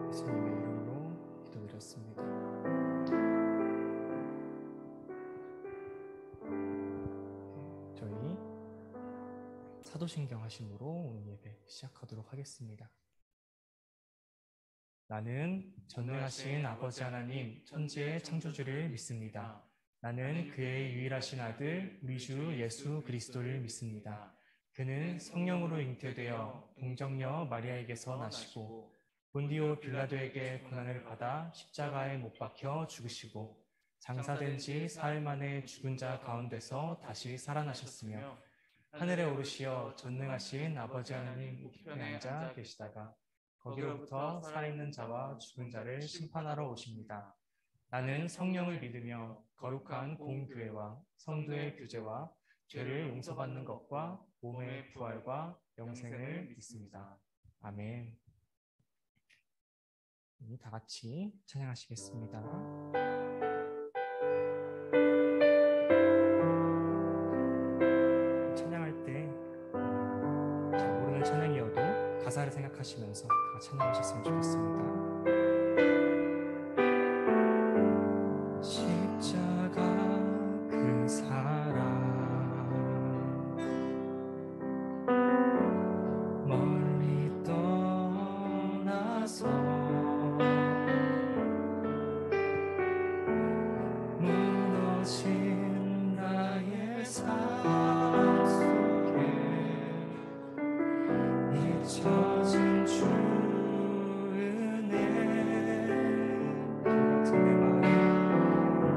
예수님의 이름으로 기도드렸습니다. 저희 사도신경 하심으로 오늘 예배 시작하도록 하겠습니다. 나는 전능하신 아버지 하나님 천지의 창조주를 믿습니다. 나는 그의 유일하신 아들 우리 주 예수 그리스도를 믿습니다. 그는 성령으로 잉태되어 동정녀 마리아에게서 나시고 본디오 빌라도에게 고난을 받아 십자가에 못 박혀 죽으시고 장사된 지 사흘 만에 죽은 자 가운데서 다시 살아나셨으며 하늘에 오르시어 전능하신 아버지 하나님 우편에 앉아 계시다가 거기로부터 살아있는 자와 죽은 자를 심판하러 오십니다. 나는 성령을 믿으며 거룩한 공교회와 성도의 교제와 죄를 용서받는 것과 몸의 부활과 영생을 믿습니다. 아멘. 다 같이 찬양하시겠습니다. 찬양할 때 잘 모르는 찬양이어도 가사를 생각하시면서 다 찬양하셨으면 좋겠습니다. 십자가 그 사랑 멀리 떠나서 무너진 나의 삶 속에 잊혀진 주 은혜 그 같은 내 마음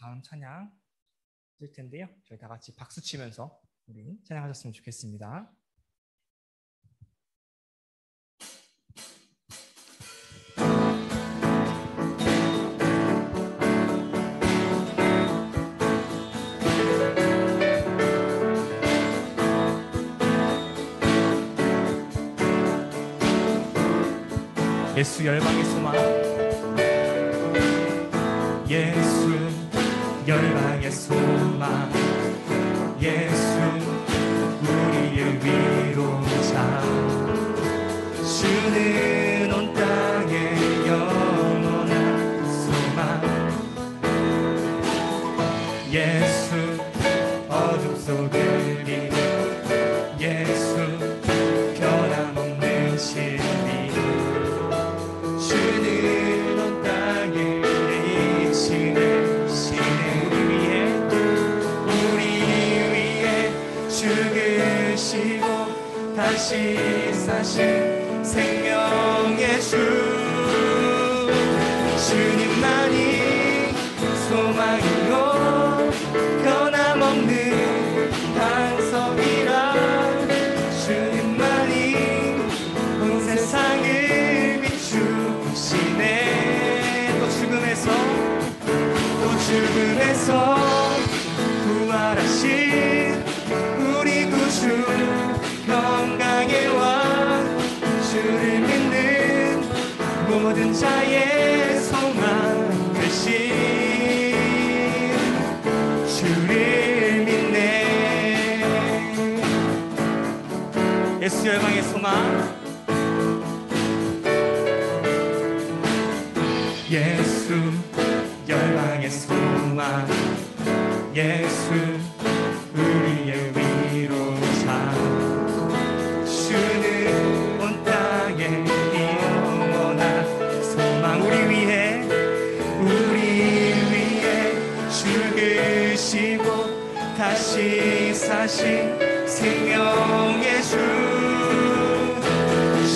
다음 찬양 될 텐데요. 저희 다 같이 박수 치면서 우리 찬양하셨으면 좋겠습니다. 예수 열방의 소망, 예수 열방의 소망, 예수 우리의 위로자, 주는 온 땅의 영원한 소망, 예수 어둠 속을 빛, 예수 변함없는 진리, 주는 온 땅에 계시네. 신의 우리 위에 죽으시고 다시 사신 생명의 주, 주님만이 소망이요 변함없는 반석이라, 주님만이 온 세상을 비추시네. 또 죽음에서 부활하신 우리 구주, 건강의 왕, 주를 믿는 모든 자의 소망 되신 주를 믿네. 예수 열방의 소망, 예수 열방의 소망, 예수 우리의 위로자, 주는 온 땅에 영원한 소망, 우리 위에 죽으시고 다시 사신 생명의 주,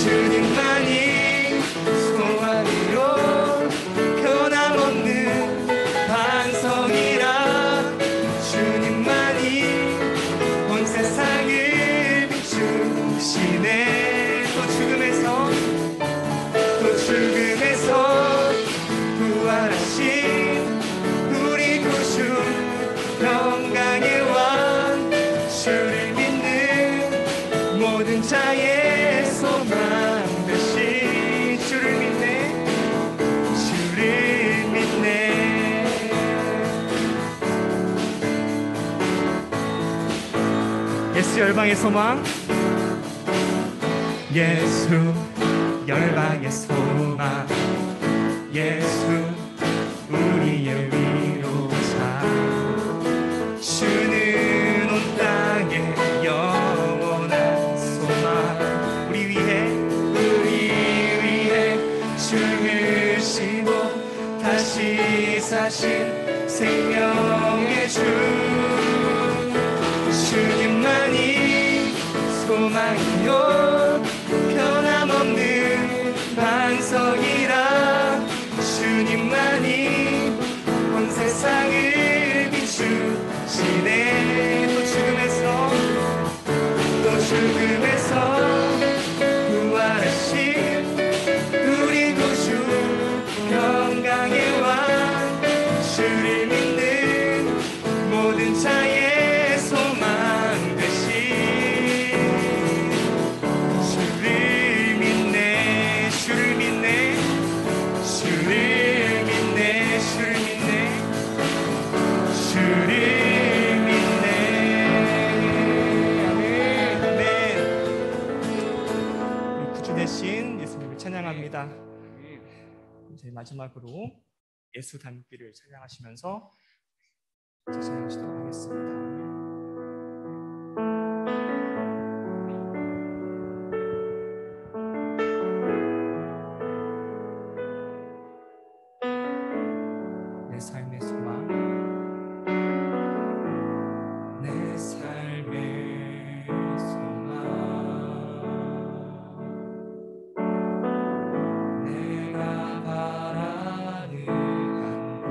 주님만이 소망이요 변함없는 반석이라, 주님만이 온 세상을 비추시네. 또 죽음에서 부활하신 우리 구주, 평강의 왕, 주를 믿는 모든 자의 소망 되신 주를 믿네. 주를 믿네. 예수 열방의 소망, 예수 열방의 소망, 예수 우리의 위로자, 주는 온 땅에 영원한 소망, 우리 위해 죽으시고 다시 사신 생명의 주, 주님만이 소망이요 변함없는 반석이라, 주님만이 온 세상을 비추시네. 또 죽음에서 부활하신 우리 구주, 평강의 왕, 주를 믿는 모든 자의 소망 되신 주를 믿네. 주를 믿네. 주를 믿네. 주를 믿네. 주를 찬양합니다. 이제 마지막으로 예수 닮기를 찬양하시면서 찬양하시도록 하겠습니다. 내 삶의 소망, 내 삶의 소망, 내가 바라는 한 분,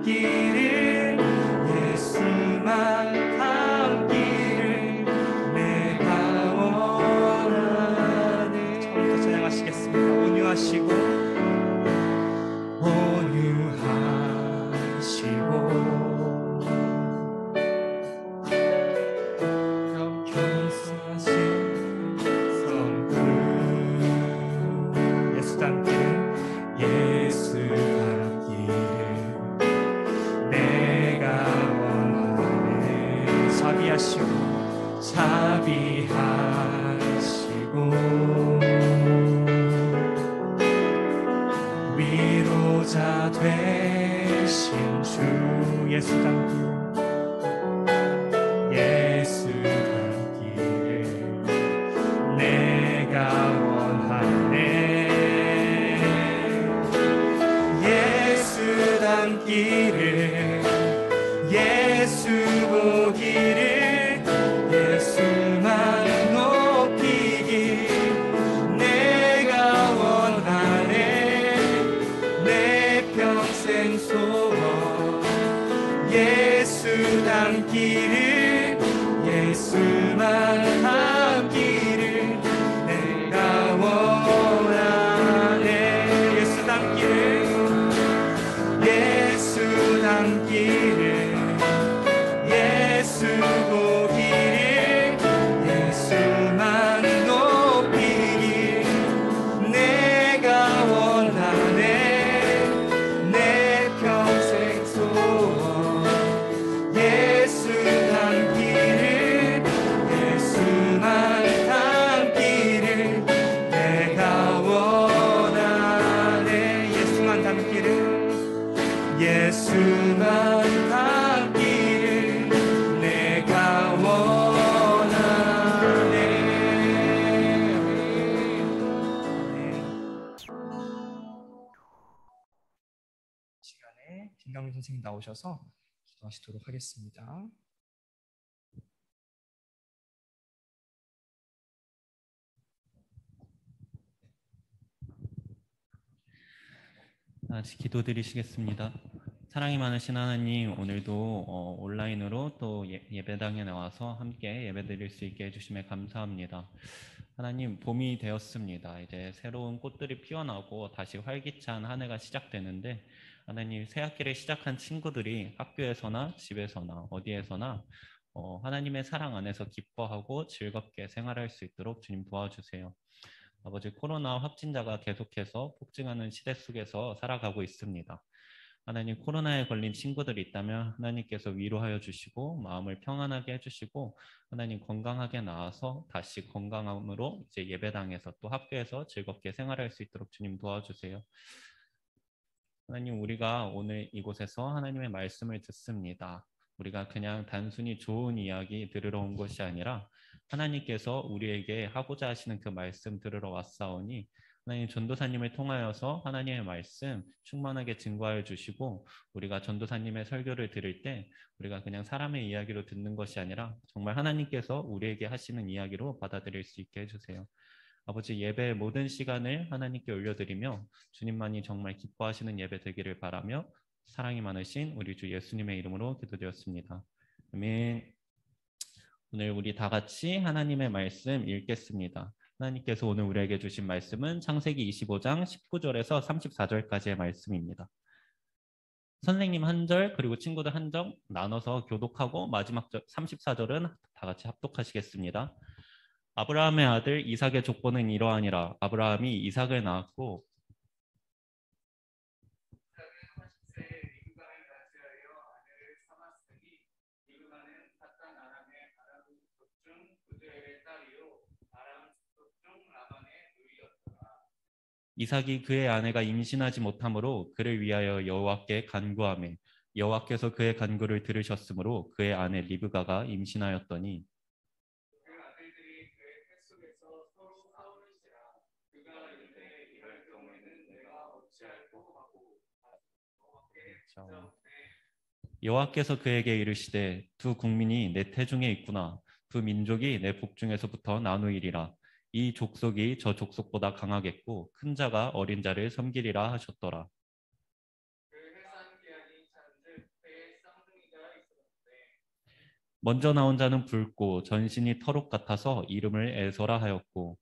닮기를 예수만 닮기를 내가 원하네. 처음부터 찬양하시겠습니다. 온유하시고 겸손하신 성품 예수 닮기를 예수 닮기를 내가 원하네. 자비하시고 위로자 되신 주 예수 닮기를 예수 닮기를 내가 원하네. 예수 닮기를 예수 보기를 예수만 높이기 내가 원하네. 내 평생 소원 예수 닮기를 예수만 닮기를 내가 원하네. 예수 닮기를 예수 닮기를 예수 보기를 예수만 높이기 내가 원하네. 내 평생 소원 예수 닮기를 예수만 닮기를 내가 원하네. 예수만 닮기를 예수만 닮기를 내가 원하네. 시간에 김강민 선생님 나오셔서 기도하시도록 하겠습니다. 다시 기도드리시겠습니다. 사랑이 많으신 하나님, 오늘도 온라인으로 또 예배당에 나와서 함께 예배드릴 수 있게 해주심에 감사합니다. 하나님, 봄이 되었습니다. 이제 새로운 꽃들이 피어나고 다시 활기찬 한 해가 시작되는데, 하나님, 새 학기를 시작한 친구들이 학교에서나 집에서나 어디에서나 하나님의 사랑 안에서 기뻐하고 즐겁게 생활할 수 있도록 주님 도와주세요. 아버지, 코로나 확진자가 계속해서 폭증하는 시대 속에서 살아가고 있습니다. 하나님, 코로나에 걸린 친구들이 있다면 하나님께서 위로하여 주시고 마음을 평안하게 해주시고 하나님 건강하게 나아서 다시 건강함으로 이제 예배당에서 또 학교에서 즐겁게 생활할 수 있도록 주님 도와주세요. 하나님, 우리가 오늘 이곳에서 하나님의 말씀을 듣습니다. 우리가 그냥 단순히 좋은 이야기 들으러 온 것이 아니라 하나님께서 우리에게 하고자 하시는 그 말씀 들으러 왔사오니 하나님, 전도사님을 통하여서 하나님의 말씀 충만하게 증거하여 주시고 우리가 전도사님의 설교를 들을 때 우리가 그냥 사람의 이야기로 듣는 것이 아니라 정말 하나님께서 우리에게 하시는 이야기로 받아들일 수 있게 해주세요. 아버지, 예배의 모든 시간을 하나님께 올려드리며 주님만이 정말 기뻐하시는 예배 되기를 바라며 사랑이 많으신 우리 주 예수님의 이름으로 기도드렸습니다. 아멘. 오늘 우리 다 같이 하나님의 말씀 읽겠습니다. 하나님께서 오늘 우리에게 주신 말씀은 창세기 25장 19절에서 34절까지의 말씀입니다. 선생님 한 절 그리고 친구들 한 절 나눠서 교독하고 마지막 절 34절은 다 같이 합독하시겠습니다. 아브라함의 아들 이삭의 족보는 이러하니라. 아브라함이 이삭을 낳았고 이삭이 그의 아내가 임신하지 못하므로 그를 위하여 여호와께 간구하매 여호와께서 그의 간구를 들으셨으므로 그의 아내 리브가가 임신하였더니 그 아들들이 그의 뱃속에서 서로 싸우는지라 그가 이르되 이럴 경우에는 내가 어찌할꼬 하고 여호와께서 그에게 이르시되 두 국민이 내 태중에 있구나. 두 민족이 내 복중에서부터 나누이리라. 이 족속이 저 족속보다 강하겠고 큰 자가 어린 자를 섬기리라 하셨더라. 그 해산 기한이 찬즉 먼저 나온 자는 붉고 전신이 터록 같아서 이름을 에서라 하였고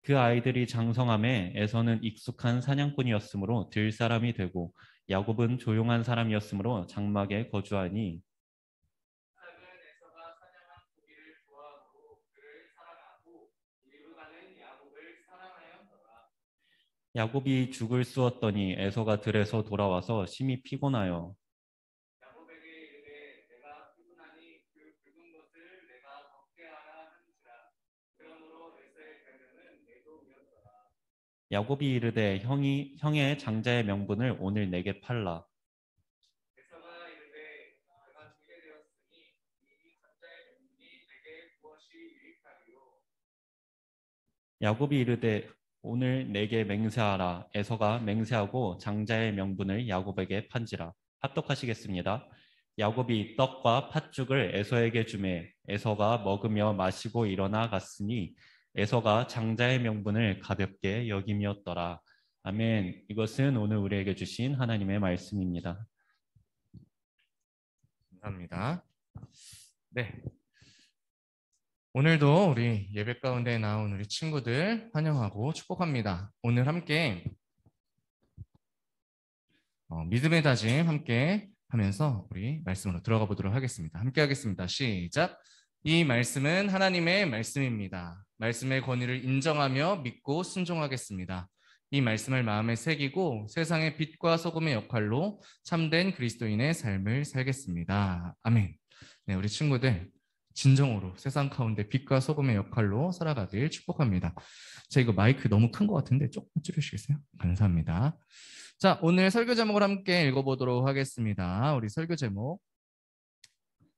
그 아이들이 장성함에 에서는 익숙한 사냥꾼이었으므로 들 사람이 되고 야곱은 조용한 사람이었으므로 장막에 거주하니 야곱이 죽을 쑤었더니 에서가 들에서 돌아와서 심히 피곤하여 야곱이 이르되 형의 장자의 명분을 오늘 내게 팔라. 야곱이 이르되 오늘 내게 맹세하라. 에서가 맹세하고 장자의 명분을 야곱에게 판지라. 합독하시겠습니다. 야곱이 떡과 팥죽을 에서에게 주매 에서가 먹으며 마시고 일어나 갔으니 에서가 장자의 명분을 가볍게 여김이었더라. 아멘. 이것은 오늘 우리에게 주신 하나님의 말씀입니다. 감사합니다. 네. 오늘도 우리 예배 가운데 나온 우리 친구들 환영하고 축복합니다. 오늘 함께 믿음의 다짐 함께 하면서 우리 말씀으로 들어가 보도록 하겠습니다. 함께 하겠습니다. 시작. 이 말씀은 하나님의 말씀입니다. 말씀의 권위를 인정하며 믿고 순종하겠습니다. 이 말씀을 마음에 새기고 세상의 빛과 소금의 역할로 참된 그리스도인의 삶을 살겠습니다. 아멘. 네, 우리 친구들 진정으로 세상 가운데 빛과 소금의 역할로 살아가길 축복합니다. 자, 이거 마이크 너무 큰 것 같은데 조금 줄여주시겠어요? 감사합니다. 자, 오늘 설교 제목을 함께 읽어보도록 하겠습니다. 우리 설교 제목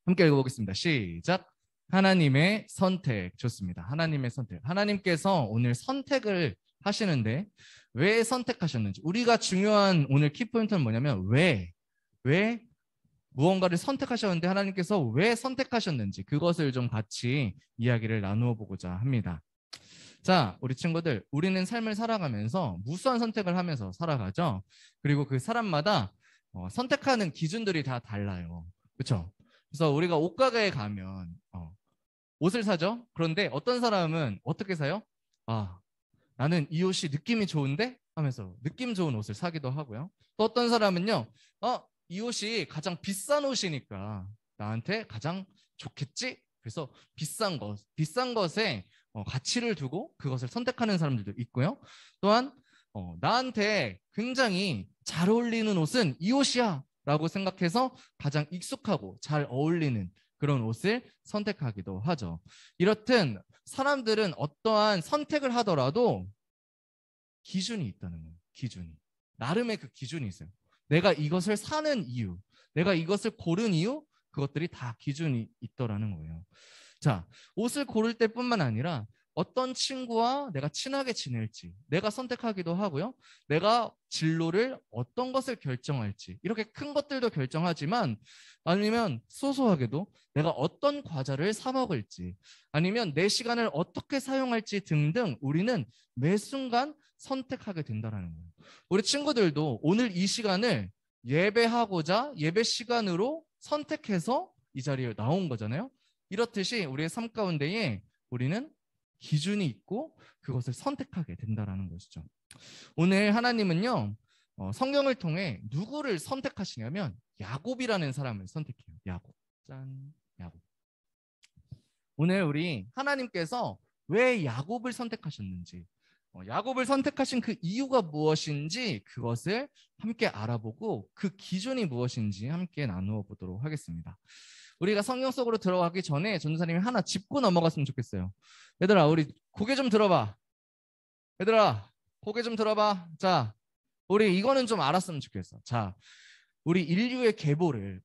함께 읽어보겠습니다. 시작. 하나님의 선택. 좋습니다. 하나님의 선택. 하나님께서 오늘 선택을 하시는데 왜 선택하셨는지, 우리가 중요한 오늘 키포인트는 뭐냐면 왜 무언가를 선택하셨는데 하나님께서 왜 선택하셨는지 그것을 좀 같이 이야기를 나누어 보고자 합니다. 자, 우리 친구들, 우리는 삶을 살아가면서 무수한 선택을 하면서 살아가죠. 그리고 그 사람마다 선택하는 기준들이 다 달라요. 그렇죠? 그래서 우리가 옷가게에 가면 옷을 사죠. 그런데 어떤 사람은 어떻게 사요? 아, 나는 이 옷이 느낌이 좋은데? 하면서 느낌 좋은 옷을 사기도 하고요. 또 어떤 사람은요, 이 옷이 가장 비싼 옷이니까 나한테 가장 좋겠지? 그래서 비싼 것에 가치를 두고 그것을 선택하는 사람들도 있고요. 또한 나한테 굉장히 잘 어울리는 옷은 이 옷이야 라고 생각해서 가장 익숙하고 잘 어울리는 그런 옷을 선택하기도 하죠. 이렇듯 사람들은 어떠한 선택을 하더라도 기준이 있다는 거예요. 기준이. 나름의 그 기준이 있어요. 내가 이것을 사는 이유, 내가 이것을 고른 이유, 그것들이 다 기준이 있더라는 거예요. 자, 옷을 고를 때뿐만 아니라 어떤 친구와 내가 친하게 지낼지 내가 선택하기도 하고요. 내가 진로를 어떤 것을 결정할지 이렇게 큰 것들도 결정하지만 아니면 소소하게도 내가 어떤 과자를 사 먹을지 아니면 내 시간을 어떻게 사용할지 등등 우리는 매 순간 선택하게 된다는 거예요. 우리 친구들도 오늘 이 시간을 예배하고자 예배 시간으로 선택해서 이 자리에 나온 거잖아요. 이렇듯이 우리의 삶 가운데에 우리는 기준이 있고 그것을 선택하게 된다는 것이죠. 오늘 하나님은요, 성경을 통해 누구를 선택하시냐면 야곱이라는 사람을 선택해요. 야곱. 짠, 야곱. 오늘 우리 하나님께서 왜 야곱을 선택하셨는지, 야곱을 선택하신 그 이유가 무엇인지 그것을 함께 알아보고 그 기준이 무엇인지 함께 나누어 보도록 하겠습니다. 우리가 성경 속으로 들어가기 전에 전도사님이 하나 짚고 넘어갔으면 좋겠어요. 얘들아, 우리 고개 좀 들어봐. 얘들아, 고개 좀 들어봐. 자, 우리 이거는 좀 알았으면 좋겠어. 자, 우리 인류의 계보를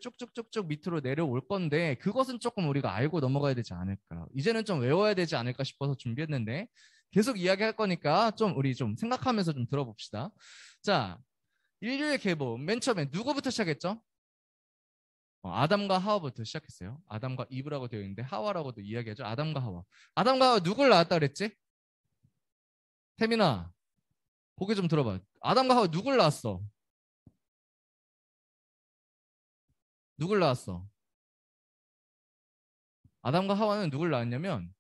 쭉쭉쭉쭉 밑으로 내려올 건데 그것은 조금 우리가 알고 넘어가야 되지 않을까. 이제는 좀 외워야 되지 않을까 싶어서 준비했는데 계속 이야기할 거니까 좀 우리 좀 생각하면서 좀 들어봅시다. 자, 인류의 계보 맨 처음에 누구부터 시작했죠? 아담과 하와부터 시작했어요. 아담과 이브라고 되어 있는데 하와라고도 이야기하죠. 아담과 하와. 아담과 하와 누굴 낳았다 그랬지? 태민아, 고개 좀 들어봐. 아담과 하와 누굴 낳았어? 누굴 낳았어? 아담과 하와는 누굴 낳았냐면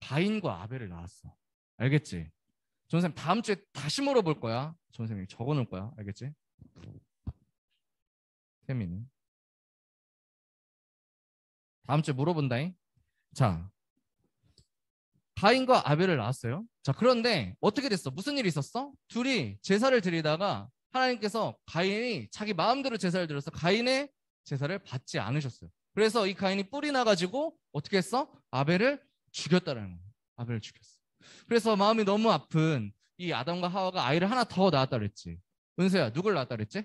가인과 아벨을 낳았어. 알겠지? 전선생님 다음 주에 다시 물어볼 거야. 전선생님이 적어놓을 거야. 알겠지? 태민이 다음 주에 물어본다잉. 자, 가인과 아벨을 낳았어요. 자, 그런데 어떻게 됐어? 무슨 일이 있었어? 둘이 제사를 드리다가 하나님께서 가인이 자기 마음대로 제사를 드려서 가인의 제사를 받지 않으셨어요. 그래서 이 가인이 뿔이 나가지고 어떻게 했어? 아벨을 죽였다라는 거예요. 아벨을 죽였어. 그래서 마음이 너무 아픈 이 아담과 하와가 아이를 하나 더 낳았다 그랬지. 은서야, 누굴 낳았다 그랬지?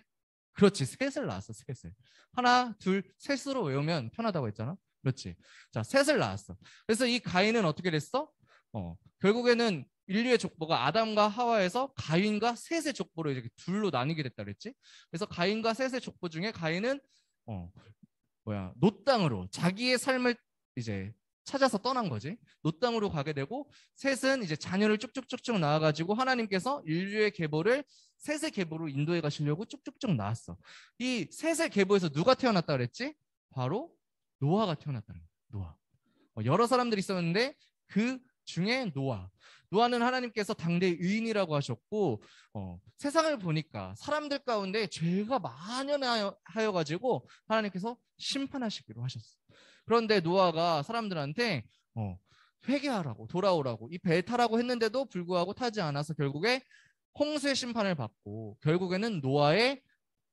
그렇지, 셋을 낳았어. 셋을. 하나, 둘, 셋으로 외우면 편하다고 했잖아. 그렇지. 자, 셋을 낳았어. 그래서 이 가인은 어떻게 됐어? 결국에는 인류의 족보가 아담과 하와에서 가인과 셋의 족보로 이렇게 둘로 나뉘게 됐다 그랬지. 그래서 가인과 셋의 족보 중에 가인은 노 땅으로 자기의 삶을 이제 찾아서 떠난 거지. 노 땅으로 가게 되고, 셋은 이제 자녀를 쭉쭉쭉쭉 낳아가지고 하나님께서 인류의 계보를 셋의 계보로 인도해 가시려고 쭉쭉쭉 낳았어. 이 셋의 계보에서 누가 태어났다 그랬지? 바로 노아가 태어났다는 거야. 노아. 여러 사람들이 있었는데 그 중에 노아는 하나님께서 당대의 의인이라고 하셨고, 세상을 보니까 사람들 가운데 죄가 만연하여 가지고 하나님께서 심판하시기로 하셨어. 그런데 노아가 사람들한테 회개하라고, 돌아오라고, 이 배 타라고 했는데도 불구하고 타지 않아서 결국에 홍수의 심판을 받고 결국에는 노아의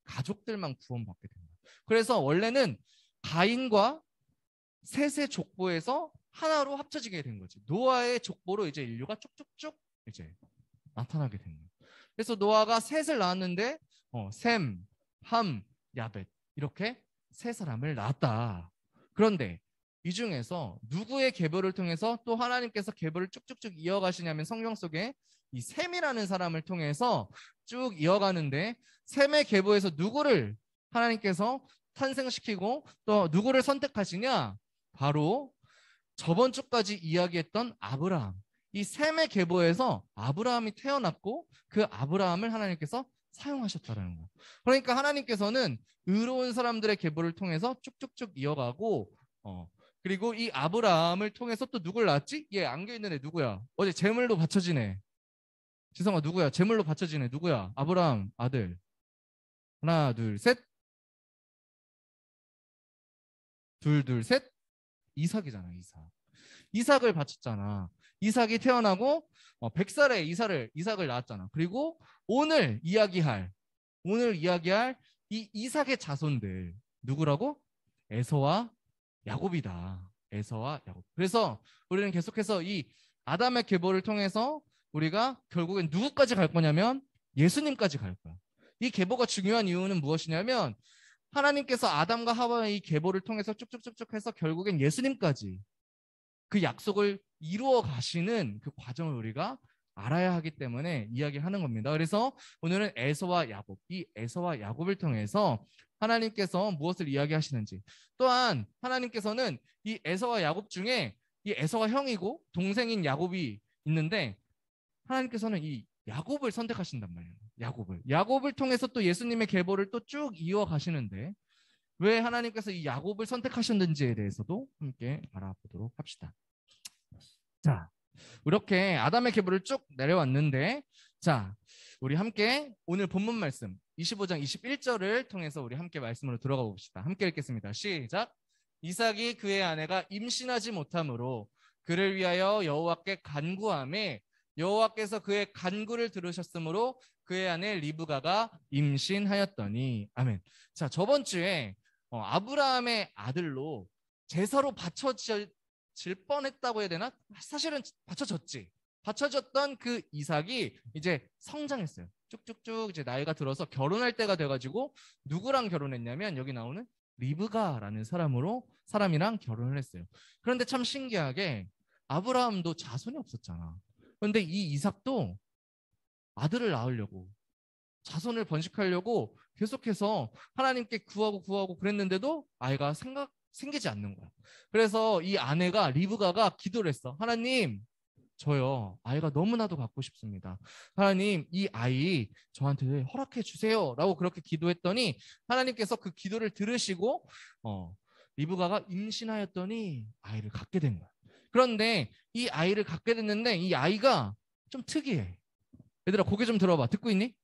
가족들만 구원받게 됩니다. 그래서 원래는 가인과 셋의 족보에서 하나로 합쳐지게 된 거지. 노아의 족보로 이제 인류가 쭉쭉쭉 이제 나타나게 된 거예요. 그래서 노아가 셋을 낳았는데 셈, 함, 야벳 이렇게 세 사람을 낳았다. 그런데 이 중에서 누구의 계보를 통해서 또 하나님께서 계보를 쭉쭉쭉 이어가시냐면 성경 속에 이 셈이라는 사람을 통해서 쭉 이어가는데, 셈의 계보에서 누구를 하나님께서 탄생시키고 또 누구를 선택하시냐? 바로 저번 주까지 이야기했던 아브라함. 이 셈의 계보에서 아브라함이 태어났고 그 아브라함을 하나님께서 사용하셨다는 거예요. 그러니까 하나님께서는 의로운 사람들의 계보를 통해서 쭉쭉쭉 이어가고, 그리고 이 아브라함을 통해서 또 누굴 낳았지? 얘 안겨있는 애 누구야? 어제 제물로 바쳐지네. 지성아, 누구야? 제물로 바쳐지네. 누구야? 아브라함 아들. 하나, 둘, 셋. 둘, 둘, 셋. 이삭이잖아. 이삭을 바쳤잖아. 이삭이 태어나고 100살에 이삭을 낳았잖아. 그리고 오늘 이야기할 이 이삭의 자손들 누구라고? 에서와 야곱이다. 에서와 야곱. 그래서 우리는 계속해서 이 아담의 계보를 통해서 우리가 결국엔 누구까지 갈 거냐면 예수님까지 갈 거야. 이 계보가 중요한 이유는 무엇이냐면 하나님께서 아담과 하와의 이 계보를 통해서 쭉쭉쭉쭉 해서 결국엔 예수님까지 그 약속을 이루어 가시는 그 과정을 우리가 알아야 하기 때문에 이야기하는 겁니다. 그래서 오늘은 에서와 야곱, 이 에서와 야곱을 통해서 하나님께서 무엇을 이야기하시는지, 또한 하나님께서는 이 에서와 야곱 중에 이 에서가 형이고 동생인 야곱이 있는데 하나님께서는 이 야곱을 선택하신단 말이에요. 야곱을 통해서 또 예수님의 계보를 또 쭉 이어 가시는데 왜 하나님께서 이 야곱을 선택하셨는지에 대해서도 함께 알아보도록 합시다. 자, 이렇게 아담의 계보를 쭉 내려왔는데, 자, 우리 함께 오늘 본문 말씀 25장 21절을 통해서 우리 함께 말씀으로 들어가 봅시다. 함께 읽겠습니다. 시작. 이삭이 그의 아내가 임신하지 못하므로 그를 위하여 여호와께 간구하매 여호와께서 그의 간구를 들으셨으므로 그의 아내 리브가가 임신하였더니. 아멘. 자, 저번 주에 아브라함의 아들로 제사로 바쳐질 뻔했다고 해야 되나? 사실은 바쳐졌던 그 이삭이 이제 성장했어요. 쭉쭉쭉 이제 나이가 들어서 결혼할 때가 돼가지고 누구랑 결혼했냐면 여기 나오는 리브가라는 사람이랑 결혼을 했어요. 그런데 참 신기하게 아브라함도 자손이 없었잖아. 그런데 이 이삭도 아들을 낳으려고 자손을 번식하려고 계속해서 하나님께 구하고 그랬는데도 아이가 생기지 않는 거야. 그래서 이 아내가 리브가가 기도를 했어. 하나님, 저요 아이가 너무나도 갖고 싶습니다. 하나님, 이 아이 저한테 허락해 주세요 라고 그렇게 기도했더니 하나님께서 그 기도를 들으시고 리브가가 임신하였더니 아이를 갖게 된 거야. 그런데 이 아이를 갖게 됐는데 이 아이가 좀 특이해. 얘들아 고개 좀 들어봐. 듣고 있니?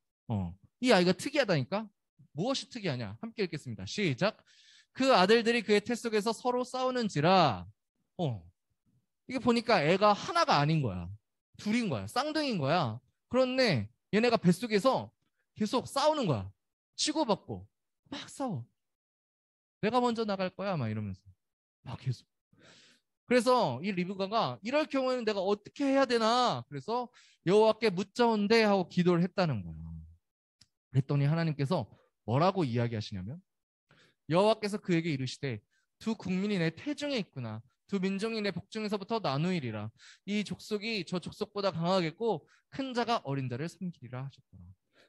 이 아이가 특이하다니까. 무엇이 특이하냐? 함께 읽겠습니다. 시작. 그 아들들이 그의 태 속에서 서로 싸우는지라. 이게 보니까 애가 하나가 아닌 거야. 둘인 거야. 쌍둥이인 거야. 그런데 얘네가 뱃속에서 계속 싸우는 거야. 치고받고 막 싸워. 내가 먼저 나갈 거야 막 이러면서 막 계속. 그래서 이 리브가가 이럴 경우에는 내가 어떻게 해야 되나? 그래서 여호와께 묻자온대 하고 기도를 했다는 거야. 그랬더니 하나님께서 뭐라고 이야기하시냐면 여호와께서 그에게 이르시되 두 국민이 내 태중에 있구나. 두 민족이 내 복중에서부터 나누이리라. 이 족속이 저 족속보다 강하겠고 큰 자가 어린 자를 섬기리라 하셨더라.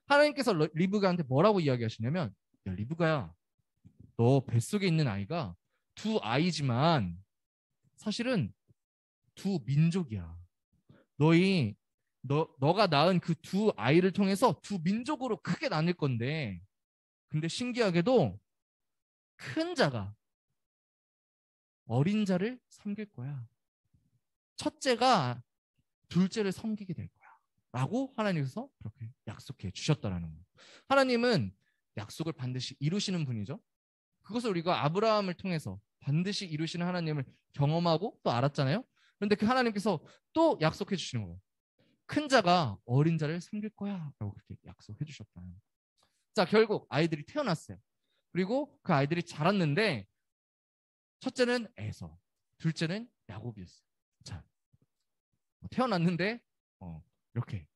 하나님께서 리브가한테 뭐라고 이야기하시냐면 야 리브가야, 너 뱃속에 있는 아이가 두 아이지만 사실은 두 민족이야. 너가 낳은 그 두 아이를 통해서 두 민족으로 크게 나눌 건데, 근데 신기하게도 큰 자가 어린 자를 섬길 거야. 첫째가 둘째를 섬기게 될 거야. 라고 하나님께서 그렇게 약속해 주셨다라는 거예요. 하나님은 약속을 반드시 이루시는 분이죠. 그것을 우리가 아브라함을 통해서 반드시 이루시는 하나님을 경험하고 또 알았잖아요. 그런데 그 하나님께서 또 약속해 주시는 거예요. 큰 자가 어린 자를 섬길 거야 라고 그렇게 약속해 주셨다. 자, 결국 아이들이 태어났어요. 그리고 그 아이들이 자랐는데 첫째는 에서, 둘째는 야곱이었어요. 자, 태어났는데 이렇게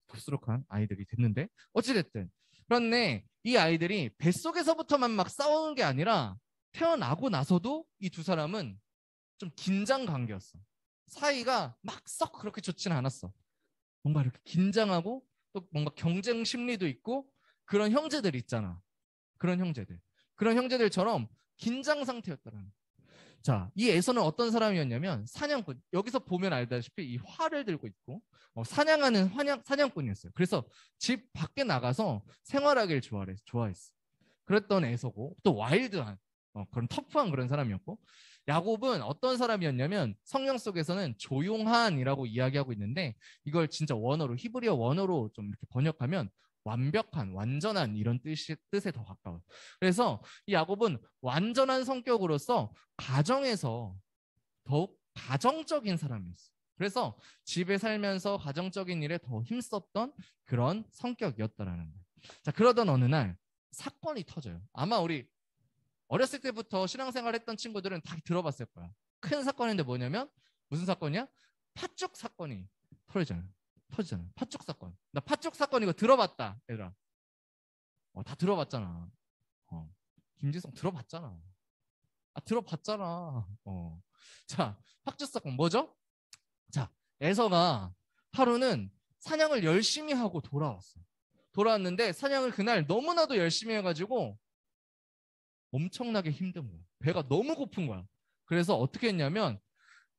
부스럭한 아이들이 됐는데 어찌됐든, 그런데 이 아이들이 뱃속에서부터만 막 싸우는 게 아니라 태어나고 나서도 이 두 사람은 좀 긴장 관계였어. 사이가 막 썩 그렇게 좋지는 않았어. 뭔가 이렇게 긴장하고 또 뭔가 경쟁 심리도 있고 그런 형제들 있잖아. 그런 형제들처럼 긴장 상태였다는 거야. 자, 이 에서는 어떤 사람이었냐면 사냥꾼. 여기서 보면 알다시피 이 활을 들고 있고 사냥하는 사냥꾼이었어요. 그래서 집 밖에 나가서 생활하기를 좋아했어. 그랬던 에서고 또 와일드한 그런 터프한 그런 사람이었고, 야곱은 어떤 사람이었냐면 성경 속에서는 조용한이라고 이야기하고 있는데 이걸 진짜 원어로 히브리어 원어로 좀 이렇게 번역하면 완벽한, 완전한 이런 뜻에 더 가까워요. 그래서 이 야곱은 완전한 성격으로서 가정에서 더욱 가정적인 사람이었어요. 그래서 집에 살면서 가정적인 일에 더 힘썼던 그런 성격이었다라는 거예요. 자, 그러던 어느 날 사건이 터져요. 아마 우리 어렸을 때부터 신앙생활 했던 친구들은 다 들어봤을 거야. 큰 사건인데 뭐냐면 무슨 사건이야? 팥죽 사건이 터지잖아요. 팥죽 사건. 나 팥죽 사건 이거 들어봤다, 얘들아. 다 들어봤잖아. 김지성 들어봤잖아. 들어봤잖아. 자, 팥죽 사건 뭐죠? 자, 에서가 하루는 사냥을 열심히 하고 돌아왔는데 사냥을 그날 너무나도 열심히 해가지고 엄청나게 힘든 거야. 배가 너무 고픈 거야. 그래서 어떻게 했냐면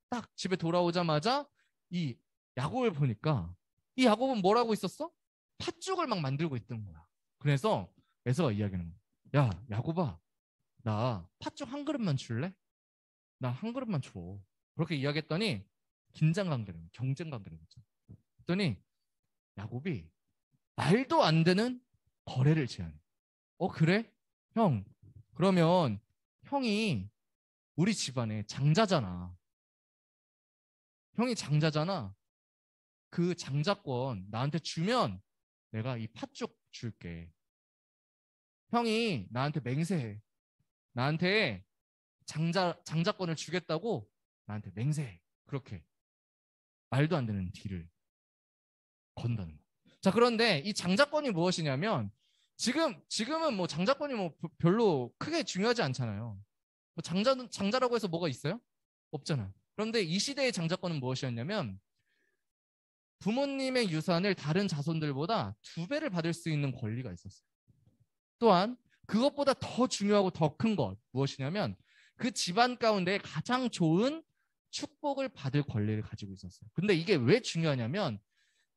딱 집에 돌아오자마자 이 야곱을 보니까 이 야곱은 뭘 하고 있었어? 팥죽을 막 만들고 있던 거야. 그래서 에서가 이야기하는 거야. 야, 야곱아, 나 팥죽 한 그릇만 줄래? 나 한 그릇만 줘. 그렇게 이야기했더니 긴장 관계를, 경쟁 관계를 했죠. 그랬더니 야곱이 말도 안 되는 거래를 제안해. 그래? 형, 그러면 형이 우리 집안의 장자잖아. 형이 장자잖아. 그 장자권 나한테 주면 내가 이 팥죽 줄게. 형이 나한테 맹세해. 나한테 장자권을 주겠다고 나한테 맹세해. 그렇게 말도 안 되는 딜을 건다는 거야. 자, 그런데 이 장자권이 무엇이냐면 지금은 뭐 장자권이 뭐 별로 크게 중요하지 않잖아요. 뭐 장자라고 해서 뭐가 있어요? 없잖아요. 그런데 이 시대의 장자권은 무엇이었냐면 부모님의 유산을 다른 자손들보다 2배를 받을 수 있는 권리가 있었어요. 또한 그것보다 더 중요하고 더 큰 것 무엇이냐면 그 집안 가운데 가장 좋은 축복을 받을 권리를 가지고 있었어요. 근데 이게 왜 중요하냐면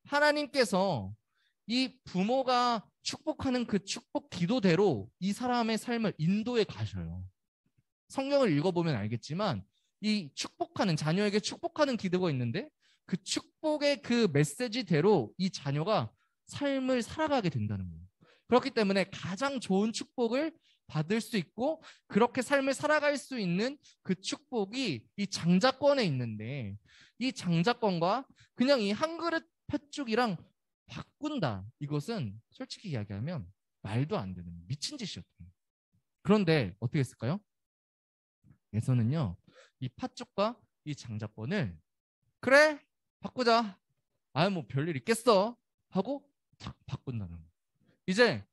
하나님께서 이 부모가 축복하는 그 축복 기도대로 이 사람의 삶을 인도해 가셔요. 성경을 읽어보면 알겠지만 이 축복하는 자녀에게 축복하는 기도가 있는데 그 축복의 그 메시지대로 이 자녀가 삶을 살아가게 된다는 거예요. 그렇기 때문에 가장 좋은 축복을 받을 수 있고 그렇게 삶을 살아갈 수 있는 그 축복이 이 장자권에 있는데 이 장자권과 그냥 이 한 그릇 팥죽이랑 바꾼다. 이것은 솔직히 이야기하면 말도 안 되는 미친 짓이었던. 그런데 어떻게 했을까요? 에서는요, 이 팥죽과 이 장자권을 그래 바꾸자. 아 뭐 별일 있겠어 하고 탁 바꾼다는 거예요. 이제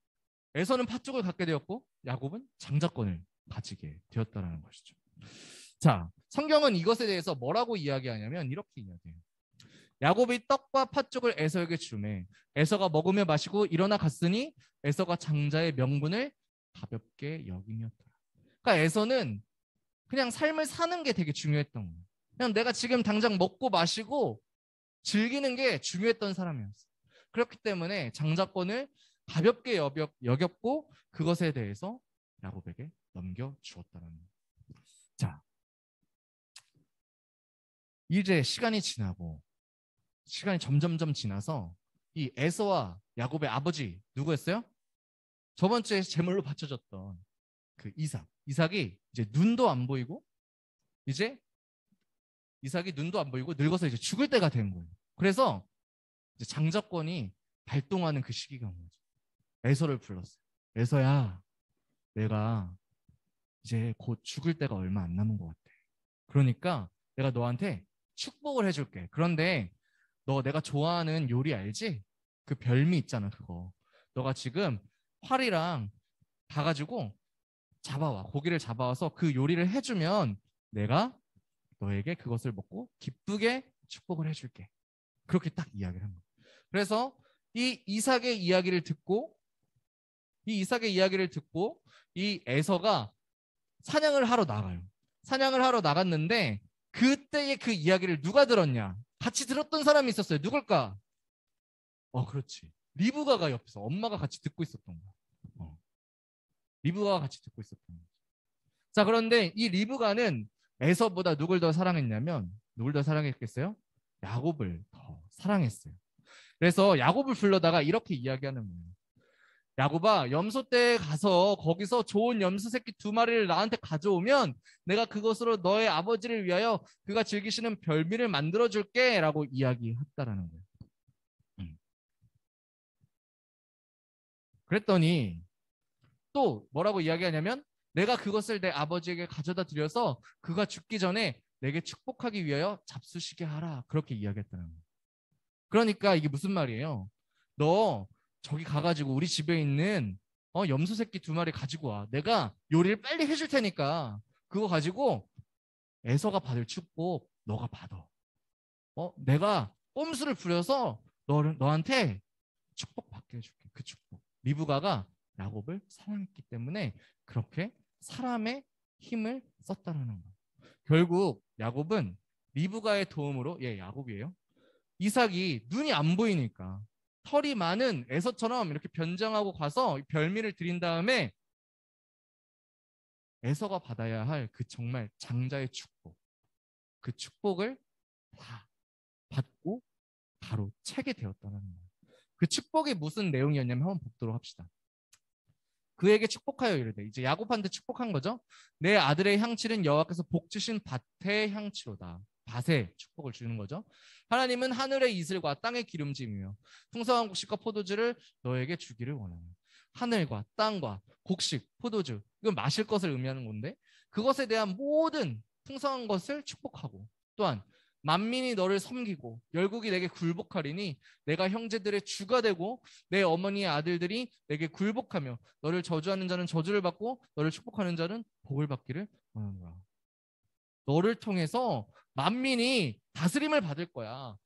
에서는 팥죽을 갖게 되었고 야곱은 장자권을 가지게 되었다는 것이죠. 자, 성경은 이것에 대해서 뭐라고 이야기하냐면 이렇게 이야기해요. 야곱이 떡과 팥죽을 에서에게 주매 에서가 먹으며 마시고 일어나 갔으니 에서가 장자의 명분을 가볍게 여김이었더라. 그러니까 에서는 그냥 삶을 사는 게 되게 중요했던 거예요. 그냥 내가 지금 당장 먹고 마시고 즐기는 게 중요했던 사람이었어요. 그렇기 때문에 장자권을 가볍게 여겼고 그것에 대해서 야곱에게 넘겨주었다는 거예요. 자, 이제 시간이 지나고 시간이 점점점 지나서 이 에서와 야곱의 아버지 누구였어요? 저번 주에 제물로 바쳐졌던 그 이삭이 이제 눈도 안 보이고 이제 이삭이 눈도 안 보이고 늙어서 이제 죽을 때가 된 거예요. 그래서 이제 장자권이 발동하는 그 시기가 온 거죠. 에서를 불렀어요. 에서야, 내가 이제 곧 죽을 때가 얼마 안 남은 것 같아. 그러니까 내가 너한테 축복을 해줄게. 그런데 너 내가 좋아하는 요리 알지? 그 별미 있잖아 그거. 너가 지금 활이랑 가가지고 잡아와. 고기를 잡아와서 그 요리를 해주면 내가 너에게 그것을 먹고 기쁘게 축복을 해줄게. 그렇게 딱 이야기를 한 거예요. 그래서 이 이삭의 이야기를 듣고 이 에서가 사냥을 하러 나가요. 사냥을 하러 나갔는데 그때의 그 이야기를 누가 들었냐? 같이 들었던 사람이 있었어요. 누굴까? 그렇지. 리브가가 옆에서 엄마가 같이 듣고 있었던 거야. 리브가가 같이 듣고 있었던 거야. 자, 그런데 이 리브가는 에서보다 누굴 더 사랑했냐면 누굴 더 사랑했겠어요? 야곱을 더 사랑했어요. 그래서 야곱을 불러다가 이렇게 이야기하는 거예요. 야곱아, 염소떼에 가서 거기서 좋은 염소 새끼 2마리를 나한테 가져오면 내가 그것으로 너의 아버지를 위하여 그가 즐기시는 별미를 만들어줄게 라고 이야기했다라는 거예요. 그랬더니 또 뭐라고 이야기하냐면 내가 그것을 내 아버지에게 가져다 드려서 그가 죽기 전에 내게 축복하기 위하여 잡수시게 하라. 그렇게 이야기했다는 거예요. 그러니까 이게 무슨 말이에요? 너 저기 가가지고 우리 집에 있는 염소 새끼 2마리 가지고 와. 내가 요리를 빨리 해줄 테니까 그거 가지고 에서가 받을 축복 너가 받아. 내가 꼼수를 부려서 너한테 축복 받게 해줄게. 그 축복. 리브가가 야곱을 사랑했기 때문에 그렇게 사람의 힘을 썼다라는 거예요. 결국 야곱은 리브가의 도움으로 야곱이에요. 이삭이 눈이 안 보이니까 털이 많은 에서처럼 이렇게 변장하고 가서 별미를 드린 다음에 에서가 받아야 할 그 정말 장자의 축복, 그 축복을 다 받고 바로 채게 되었다는 거예요. 그 축복이 무슨 내용이었냐면 한번 보도록 합시다. 그에게 축복하여 이르되, 이제 야곱한테 축복한 거죠. 내 아들의 향치는 여호와께서 복 주신 밭의 향치로다. 밭에 축복을 주는 거죠. 하나님은 하늘의 이슬과 땅의 기름짐이며 풍성한 곡식과 포도주를 너에게 주기를 원하노. 하늘과 땅과 곡식, 포도주, 이건 마실 것을 의미하는 건데 그것에 대한 모든 풍성한 것을 축복하고 또한 만민이 너를 섬기고 열국이 내게 굴복하리니 내가 형제들의 주가 되고 내 어머니의 아들들이 내게 굴복하며 너를 저주하는 자는 저주를 받고 너를 축복하는 자는 복을 받기를 원하노라. 너를 통해서 만민이 다스림을 받을 거야.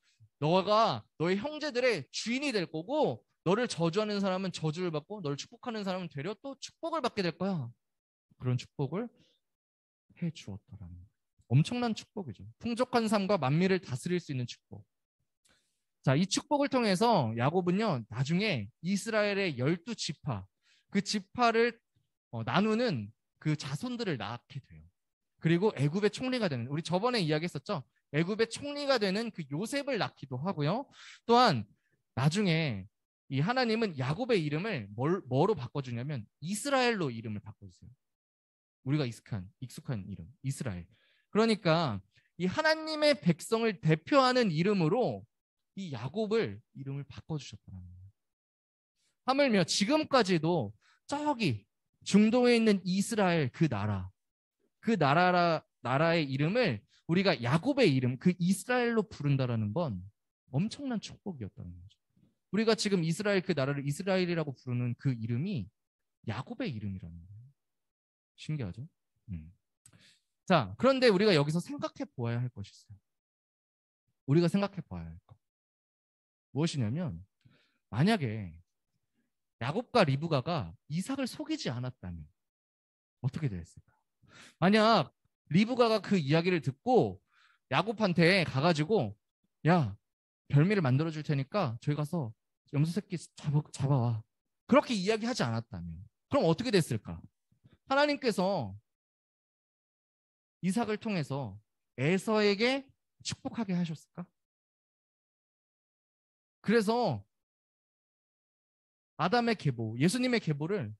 너가 너의 형제들의 주인이 될 거고 너를 저주하는 사람은 저주를 받고 너를 축복하는 사람은 되려 또 축복을 받게 될 거야. 그런 축복을 해 주었더라는 거예요. 엄청난 축복이죠. 풍족한 삶과 만민을 다스릴 수 있는 축복. 자, 이 축복을 통해서 야곱은요, 나중에 이스라엘의 12지파, 그 지파를 나누는 그 자손들을 낳게 돼요. 그리고 애굽의 총리가 되는, 우리 저번에 이야기했었죠. 애굽의 총리가 되는 그 요셉을 낳기도 하고요. 또한 나중에 이 하나님은 야곱의 이름을 뭐로 바꿔주냐면 이스라엘로 이름을 바꿔주세요. 우리가 익숙한 이름, 이스라엘. 그러니까 이 하나님의 백성을 대표하는 이름으로 이 야곱을 이름을 바꿔주셨다는 거예요. 하물며 지금까지도 저기 중동에 있는 이스라엘 그 나라의 이름을 우리가 야곱의 이름, 그 이스라엘로 부른다라는 건 엄청난 축복이었다는 거죠. 우리가 지금 이스라엘 그 나라를 이스라엘이라고 부르는 그 이름이 야곱의 이름이라는 거예요. 신기하죠? 자, 그런데 우리가 여기서 생각해 보아야 할 것이 있어요. 우리가 생각해 보아야 할 것. 무엇이냐면 만약에 야곱과 리브가가 이삭을 속이지 않았다면 어떻게 됐을까? 만약 리브가가 그 이야기를 듣고 야곱한테 가가지고 야, 별미를 만들어 줄 테니까 저기 가서 염소 새끼 잡아와. 그렇게 이야기하지 않았다면 그럼 어떻게 됐을까? 하나님께서 이삭을 통해서 에서에게 축복하게 하셨을까? 그래서 아담의 계보, 예수님의 계보를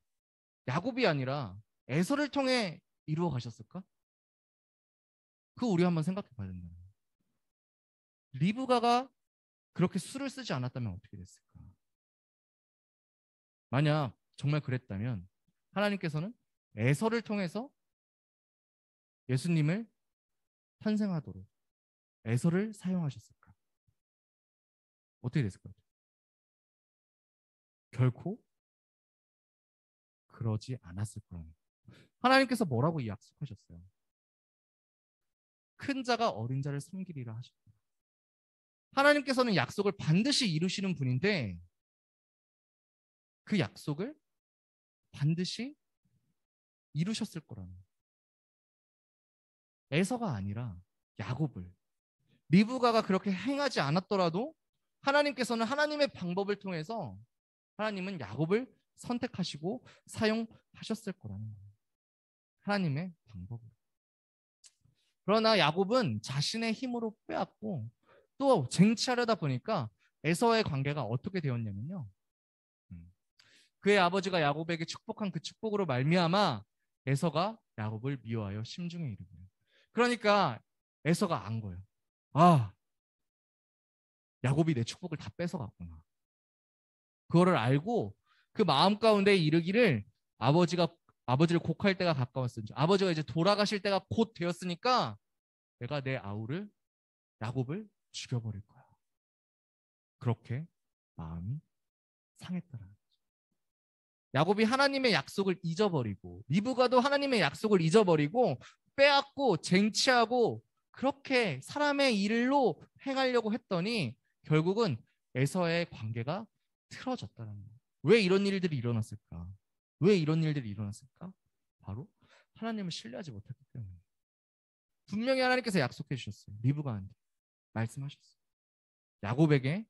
야곱이 아니라 에서를 통해 이루어 가셨을까? 그거 우리 한번 생각해 봐야 된다. 리브가가 그렇게 수를 쓰지 않았다면 어떻게 됐을까? 만약 정말 그랬다면 하나님께서는 에서를 통해서 예수님을 탄생하도록 에서를 사용하셨을까? 어떻게 됐을까? 결코 그러지 않았을 거라는 거예요. 하나님께서 뭐라고 약속하셨어요? 큰 자가 어린 자를 섬기리라 하셨다. 하나님께서는 약속을 반드시 이루시는 분인데 그 약속을 반드시 이루셨을 거라는 거예요. 에서가 아니라 야곱을, 리브가가 그렇게 행하지 않았더라도 하나님께서는 하나님의 방법을 통해서 하나님은 야곱을 선택하시고 사용하셨을 거라는 거예요. 하나님의 방법으로. 그러나 야곱은 자신의 힘으로 빼앗고 또 쟁취하려다 보니까 에서와의 관계가 어떻게 되었냐면요. 그의 아버지가 야곱에게 축복한 그 축복으로 말미암아 에서가 야곱을 미워하여 심중에 이르고요. 그러니까 에서가 안 거예요. 아, 야곱이 내 축복을 다 뺏어갔구나. 그거를 알고 그 마음 가운데 이르기를 아버지를 곡할 때가 가까웠으니 아버지가 이제 돌아가실 때가 곧 되었으니까 내가 내 아우를 야곱을 죽여버릴 거야. 그렇게 마음이 상했더라. 야곱이 하나님의 약속을 잊어버리고 리브가도 하나님의 약속을 잊어버리고 빼앗고 쟁취하고 그렇게 사람의 일로 행하려고 했더니 결국은 에서의 관계가 틀어졌다는 거예요. 왜 이런 일들이 일어났을까? 왜 이런 일들이 일어났을까? 바로 하나님을 신뢰하지 못했기 때문에. 분명히 하나님께서 약속해 주셨어요. 리브가한테 말씀하셨어요. 야곱에게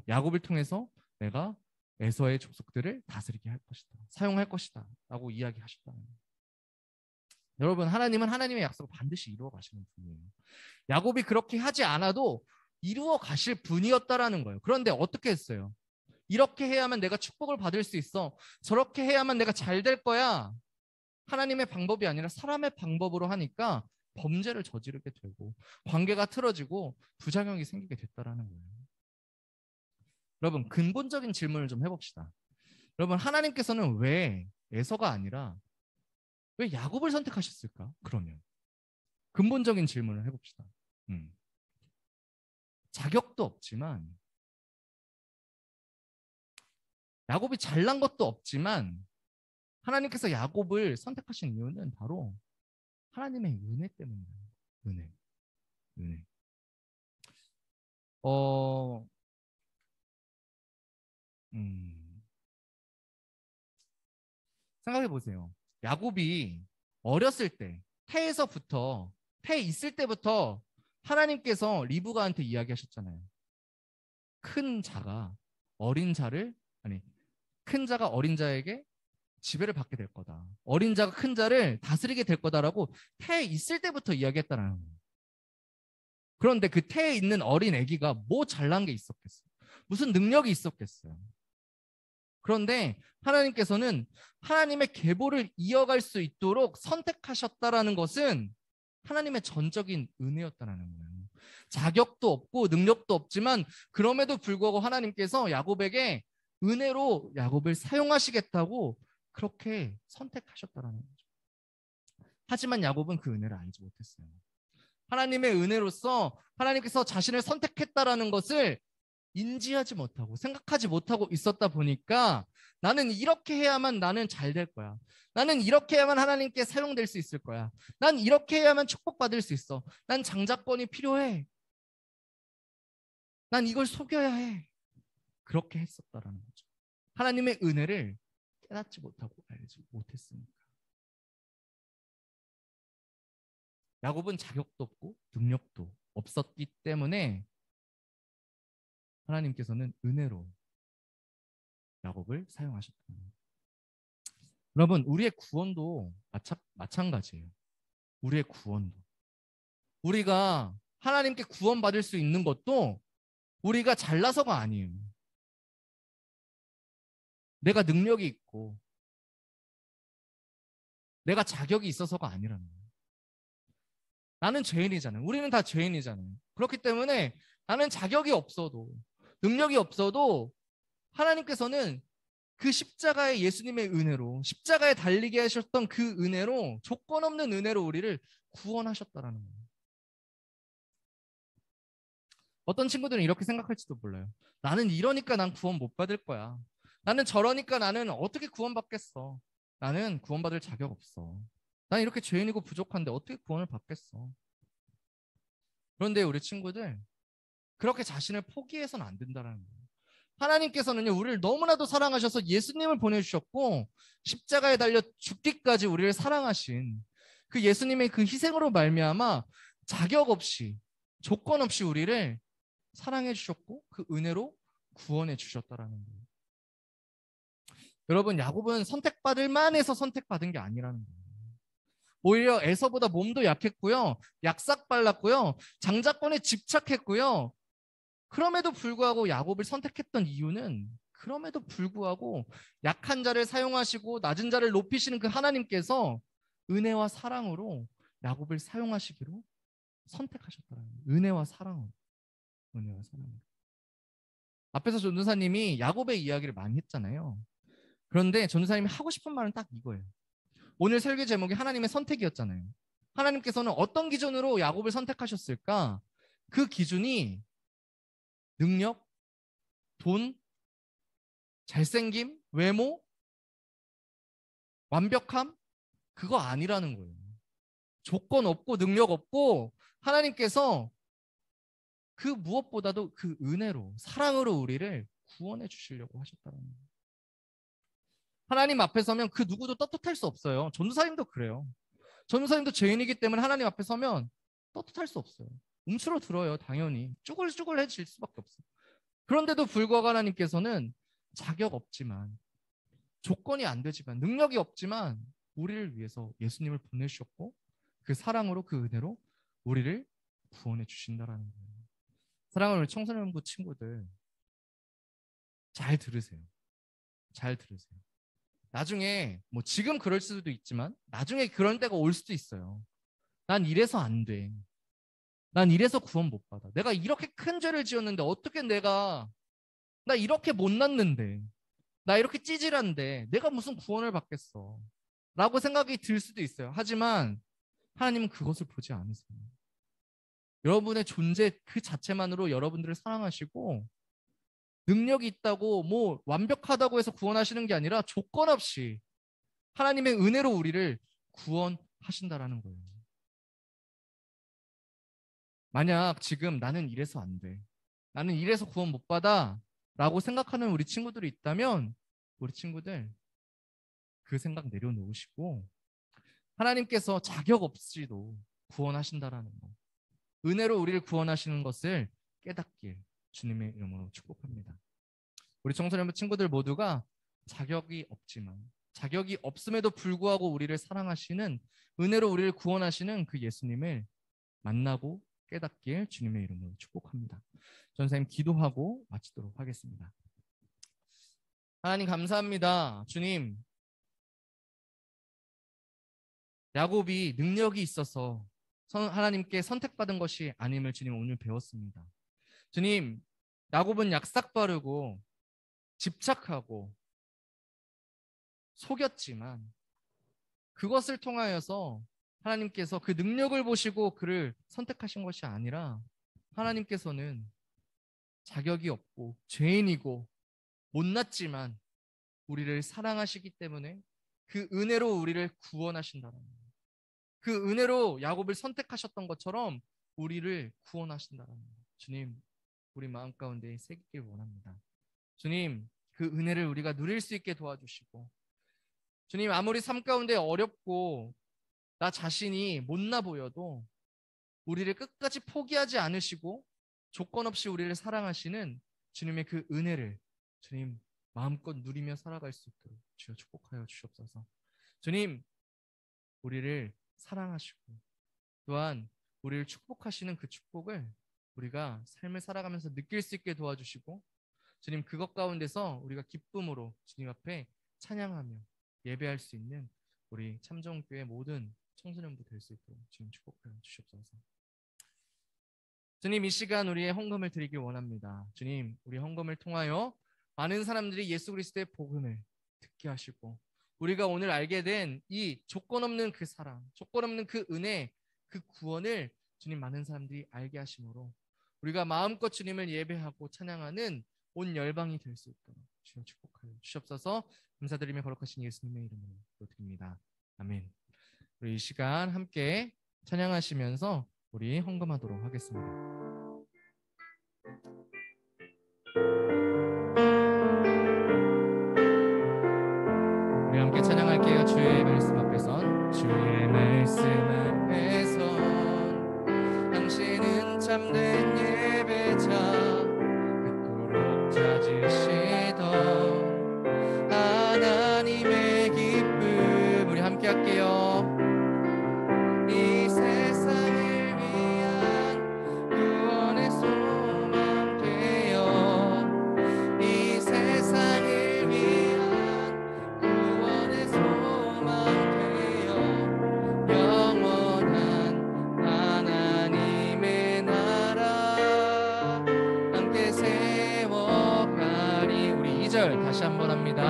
야곱을 통해서 내가 에서의 족속들을 다스리게 할 것이다. 사용할 것이다. 라고 이야기하셨다. 여러분, 하나님은 하나님의 약속을 반드시 이루어 가시는 분이에요. 야곱이 그렇게 하지 않아도 이루어 가실 분이었다라는 거예요. 그런데 어떻게 했어요? 이렇게 해야만 내가 축복을 받을 수 있어. 저렇게 해야만 내가 잘 될 거야. 하나님의 방법이 아니라 사람의 방법으로 하니까 범죄를 저지르게 되고 관계가 틀어지고 부작용이 생기게 됐다라는 거예요. 여러분, 근본적인 질문을 좀 해봅시다. 여러분, 하나님께서는 왜 에서가 아니라 왜 야곱을 선택하셨을까? 그러면 근본적인 질문을 해봅시다. 자격도 없지만 야곱이 잘난 것도 없지만 하나님께서 야곱을 선택하신 이유는 바로 하나님의 은혜 때문이에요. 은혜. 어, 음, 생각해 보세요. 야곱이 어렸을 때, 태에 있을 때부터 하나님께서 리브가한테 이야기하셨잖아요. 큰 자가 어린 자를, 아니, 큰 자가 어린 자에게 지배를 받게 될 거다. 어린 자가 큰 자를 다스리게 될 거다라고 태에 있을 때부터 이야기했다는 거예요. 그런데 그 태에 있는 어린 아기가 뭐 잘난 게 있었겠어요? 무슨 능력이 있었겠어요? 그런데 하나님께서는 하나님의 계보를 이어갈 수 있도록 선택하셨다라는 것은 하나님의 전적인 은혜였다는 거예요. 자격도 없고 능력도 없지만 그럼에도 불구하고 하나님께서 야곱에게 은혜로 야곱을 사용하시겠다고 그렇게 선택하셨다라는 거죠. 하지만 야곱은 그 은혜를 알지 못했어요. 하나님의 은혜로서 하나님께서 자신을 선택했다라는 것을 인지하지 못하고 생각하지 못하고 있었다 보니까 나는 이렇게 해야만 나는 잘 될 거야. 나는 이렇게 해야만 하나님께 사용될 수 있을 거야. 난 이렇게 해야만 축복받을 수 있어. 난 장자권이 필요해. 난 이걸 속여야 해. 그렇게 했었다라는 거죠. 하나님의 은혜를 깨닫지 못하고 알지 못했으니까. 야곱은 자격도 없고 능력도 없었기 때문에 하나님께서는 은혜로 야곱을 사용하셨다. 여러분, 우리의 구원도 마찬가지예요. 우리의 구원도. 우리가 하나님께 구원받을 수 있는 것도 우리가 잘나서가 아니에요. 내가 능력이 있고 내가 자격이 있어서가 아니라는 거예요. 나는 죄인이잖아요. 우리는 다 죄인이잖아요. 그렇기 때문에 나는 자격이 없어도 능력이 없어도 하나님께서는 그 십자가의 예수님의 은혜로 십자가에 달리게 하셨던 그 은혜로 조건 없는 은혜로 우리를 구원하셨다라는 거예요. 어떤 친구들은 이렇게 생각할지도 몰라요. 나는 이러니까 난 구원 못 받을 거야. 나는 저러니까 나는 어떻게 구원받겠어. 나는 구원받을 자격 없어. 난 이렇게 죄인이고 부족한데 어떻게 구원을 받겠어. 그런데 우리 친구들 그렇게 자신을 포기해서는 안 된다는 거예요. 하나님께서는요 우리를 너무나도 사랑하셔서 예수님을 보내주셨고 십자가에 달려 죽기까지 우리를 사랑하신 그 예수님의 그 희생으로 말미암아 자격 없이 조건 없이 우리를 사랑해 주셨고 그 은혜로 구원해 주셨다라는 거예요. 여러분 야곱은 선택받을 만해서 선택받은 게 아니라는 거예요. 오히려 에서보다 몸도 약했고요. 약삭 빨랐고요. 장자권에 집착했고요. 그럼에도 불구하고 야곱을 선택했던 이유는 그럼에도 불구하고 약한 자를 사용하시고 낮은 자를 높이시는 그 하나님께서 은혜와 사랑으로 야곱을 사용하시기로 선택하셨다는 거예요. 은혜와 사랑으로. 은혜와 사랑으로. 앞에서 전도사님이 야곱의 이야기를 많이 했잖아요. 그런데 전도사님이 하고 싶은 말은 딱 이거예요. 오늘 설교 제목이 하나님의 선택이었잖아요. 하나님께서는 어떤 기준으로 야곱을 선택하셨을까? 그 기준이 능력, 돈, 잘생김, 외모, 완벽함? 그거 아니라는 거예요. 조건 없고 능력 없고 하나님께서 그 무엇보다도 그 은혜로, 사랑으로 우리를 구원해 주시려고 하셨다는 거예요. 하나님 앞에 서면 그 누구도 떳떳할 수 없어요. 전도사님도 그래요. 전도사님도 죄인이기 때문에 하나님 앞에 서면 떳떳할 수 없어요. 움츠러들어요, 당연히. 쭈글쭈글해질 수밖에 없어요. 그런데도 불구하고 하나님께서는 자격 없지만, 조건이 안 되지만, 능력이 없지만 우리를 위해서 예수님을 보내주셨고 그 사랑으로 그 은혜로 우리를 구원해 주신다라는 거예요. 사랑하는 우리 청소년부 친구들 잘 들으세요. 잘 들으세요. 나중에 뭐 지금 그럴 수도 있지만 나중에 그런 때가 올 수도 있어요. 난 이래서 안 돼. 난 이래서 구원 못 받아. 내가 이렇게 큰 죄를 지었는데 어떻게 나 이렇게 못났는데 나 이렇게 찌질한데 내가 무슨 구원을 받겠어 라고 생각이 들 수도 있어요. 하지만 하나님은 그것을 보지 않으세요. 여러분의 존재 그 자체만으로 여러분들을 사랑하시고 능력이 있다고 뭐 완벽하다고 해서 구원하시는 게 아니라 조건 없이 하나님의 은혜로 우리를 구원하신다라는 거예요. 만약 지금 나는 이래서 안 돼. 나는 이래서 구원 못 받아 라고 생각하는 우리 친구들이 있다면 우리 친구들 그 생각 내려놓으시고 하나님께서 자격 없이도 구원하신다라는 거, 은혜로 우리를 구원하시는 것을 깨닫길 주님의 이름으로 축복합니다. 우리 청소년부 친구들 모두가 자격이 없지만 자격이 없음에도 불구하고 우리를 사랑하시는, 은혜로 우리를 구원하시는 그 예수님을 만나고 깨닫길 주님의 이름으로 축복합니다. 전사님 기도하고 마치도록 하겠습니다. 하나님 감사합니다. 주님, 야곱이 능력이 있어서 하나님께 선택받은 것이 아님을 주님 오늘 배웠습니다. 주님, 야곱은 약삭 빠르고 집착하고 속였지만 그것을 통하여서 하나님께서 그 능력을 보시고 그를 선택하신 것이 아니라 하나님께서는 자격이 없고 죄인이고 못났지만 우리를 사랑하시기 때문에 그 은혜로 우리를 구원하신다는 거예요. 그 은혜로 야곱을 선택하셨던 것처럼 우리를 구원하신다는 거예요. 주님, 우리 마음 가운데 새기길 원합니다. 주님, 그 은혜를 우리가 누릴 수 있게 도와주시고, 주님, 아무리 삶 가운데 어렵고 나 자신이 못나 보여도 우리를 끝까지 포기하지 않으시고 조건 없이 우리를 사랑하시는 주님의 그 은혜를 주님 마음껏 누리며 살아갈 수 있도록 주여 축복하여 주시옵소서. 주님, 우리를 사랑하시고 또한 우리를 축복하시는 그 축복을 우리가 삶을 살아가면서 느낄 수 있게 도와주시고, 주님 그것 가운데서 우리가 기쁨으로 주님 앞에 찬양하며 예배할 수 있는 우리 참정교회 모든 청소년부 될 수 있도록 주님 축복하여 주시옵소서. 주님, 이 시간 우리의 헌금을 드리길 원합니다. 주님, 우리 헌금을 통하여 많은 사람들이 예수 그리스도의 복음을 듣게 하시고 우리가 오늘 알게 된 이 조건 없는 그 사랑, 조건 없는 그 은혜, 그 구원을 주님 많은 사람들이 알게 하심으로 우리가 마음껏 주님을 예배하고 찬양하는 온 열방이 될 수 있도록 주님 축복하여 주시옵소서. 감사드리며 거룩하신 예수님의 이름으로 기도드립니다. 아멘. 우리 이 시간 함께 찬양하시면서 우리 헌금하도록 하겠습니다. 우리 함께 찬양할게요. 주의 말씀 앞에선, 주의 말씀 앞에선 당신은 참된 예배자, 그토록 찾으시던 하나님의 기쁨. 우리 함께 할게요. 이 세상을 위한 구원의 소망 되어, 이 세상을 위한 구원의 소망 되어 영원한 하나님의 나라 함께 세워가리. 우리 2절 다시 한번 합니다.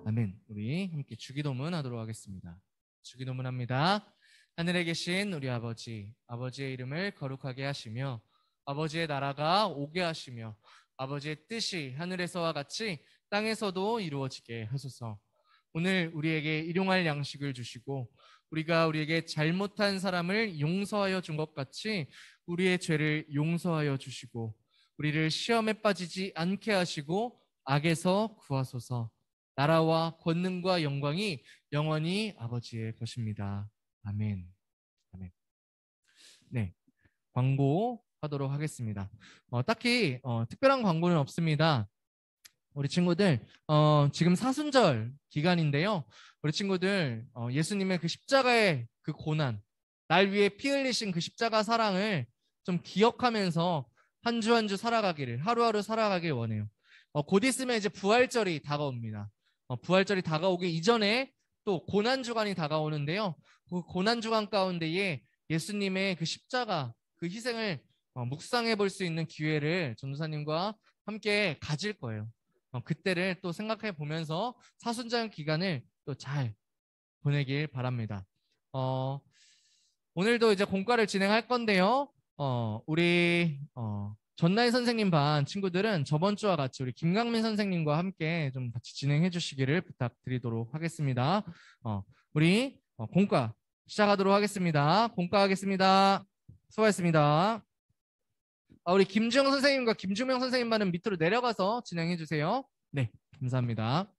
아멘. 우리 함께 주기도문 하도록 하겠습니다. 주기도문 합니다. 하늘에 계신 우리 아버지, 아버지의 이름을 거룩하게 하시며 아버지의 나라가 오게 하시며 아버지의 뜻이 하늘에서와 같이 땅에서도 이루어지게 하소서. 오늘 우리에게 일용할 양식을 주시고 우리가 우리에게 잘못한 사람을 용서하여 준 것 같이 우리의 죄를 용서하여 주시고 우리를 시험에 빠지지 않게 하시고 악에서 구하소서. 나라와 권능과 영광이 영원히 아버지의 것입니다. 아멘. 아멘. 네, 광고하도록 하겠습니다. 딱히 특별한 광고는 없습니다. 우리 친구들 지금 사순절 기간인데요. 우리 친구들 예수님의 그 십자가의 그 고난, 날 위해 피 흘리신 그 십자가 사랑을 좀 기억하면서 한 주 한 주 살아가기를, 하루하루 살아가길 원해요. 곧 있으면 이제 부활절이 다가옵니다. 부활절이 다가오기 이전에 또 고난주간이 다가오는데요. 그 고난주간 가운데에 예수님의 그 십자가, 그 희생을 묵상해 볼 수 있는 기회를 전도사님과 함께 가질 거예요. 그때를 또 생각해 보면서 사순절 기간을 또 잘 보내길 바랍니다. 오늘도 이제 공과를 진행할 건데요. 우리 전나희 선생님 반 친구들은 저번 주와 같이 우리 김강민 선생님과 함께 좀 같이 진행해 주시기를 부탁드리도록 하겠습니다. 우리 공과 시작하도록 하겠습니다. 공과 하겠습니다. 수고하셨습니다. 우리 김주영 선생님과 김주명 선생님 반은 밑으로 내려가서 진행해 주세요. 네, 감사합니다.